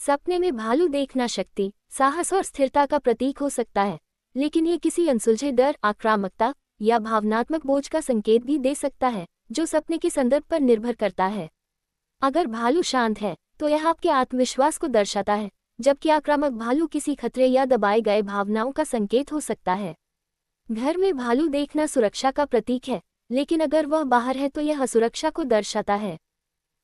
सपने में भालू देखना शक्ति, साहस और स्थिरता का प्रतीक हो सकता है, लेकिन ये किसी अनसुलझे डर, आक्रामकता या भावनात्मक बोझ का संकेत भी दे सकता है, जो सपने के संदर्भ पर निर्भर करता है। अगर भालू शांत है तो यह आपके आत्मविश्वास को दर्शाता है, जबकि आक्रामक भालू किसी खतरे या दबाए गए भावनाओं का संकेत हो सकता है। घर में भालू देखना सुरक्षा का प्रतीक है, लेकिन अगर वह बाहर है तो यह असुरक्षा को दर्शाता है।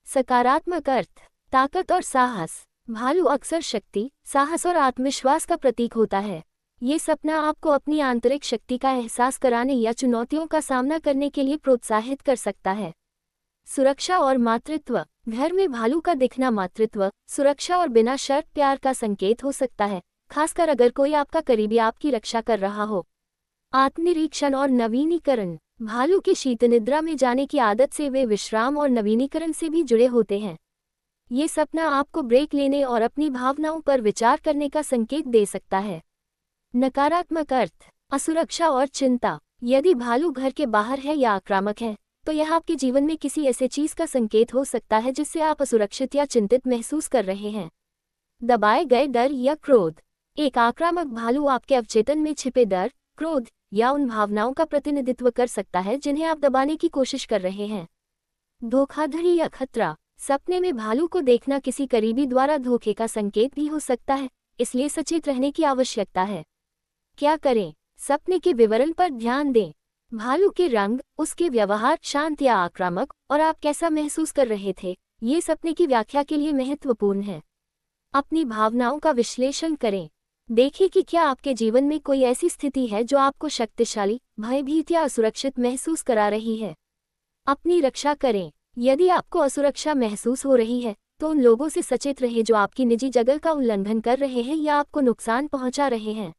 सकारात्मक अर्थ, ताकत और साहस। भालू अक्सर शक्ति, साहस और आत्मविश्वास का प्रतीक होता है। ये सपना आपको अपनी आंतरिक शक्ति का एहसास कराने या चुनौतियों का सामना करने के लिए प्रोत्साहित कर सकता है। सुरक्षा और मातृत्व। घर में भालू का दिखना मातृत्व, सुरक्षा और बिना शर्त प्यार का संकेत हो सकता है, खासकर अगर कोई आपका करीबी आपकी रक्षा कर रहा हो। आत्मनिरीक्षण और नवीनीकरण। भालू की शीतनिद्रा में जाने की आदत से वे विश्राम और नवीनीकरण से भी जुड़े होते हैं। ये सपना आपको ब्रेक लेने और अपनी भावनाओं पर विचार करने का संकेत दे सकता है। नकारात्मक अर्थ, असुरक्षा और चिंता। यदि भालू घर के बाहर है या आक्रामक है, तो यह आपके जीवन में किसी ऐसे चीज का संकेत हो सकता है जिससे आप असुरक्षित या चिंतित महसूस कर रहे हैं। दबाए गए डर या क्रोध। एक आक्रामक भालू आपके अवचेतन में छिपे डर, क्रोध या उन भावनाओं का प्रतिनिधित्व कर सकता है जिन्हें आप दबाने की कोशिश कर रहे हैं। धोखाधड़ी या खतरा। सपने में भालू को देखना किसी करीबी द्वारा धोखे का संकेत भी हो सकता है, इसलिए सचेत रहने की आवश्यकता है। क्या करें? सपने के विवरण पर ध्यान दें। भालू के रंग, उसके व्यवहार, शांत या आक्रामक, और आप कैसा महसूस कर रहे थे, ये सपने की व्याख्या के लिए महत्वपूर्ण है। अपनी भावनाओं का विश्लेषण करें। देखें कि क्या आपके जीवन में कोई ऐसी स्थिति है जो आपको शक्तिशाली, भयभीत या असुरक्षित महसूस करा रही है। अपनी रक्षा करें। यदि आपको असुरक्षा महसूस हो रही है, तो उन लोगों से सचेत रहें जो आपकी निजी जगह का उल्लंघन कर रहे हैं या आपको नुकसान पहुंचा रहे हैं।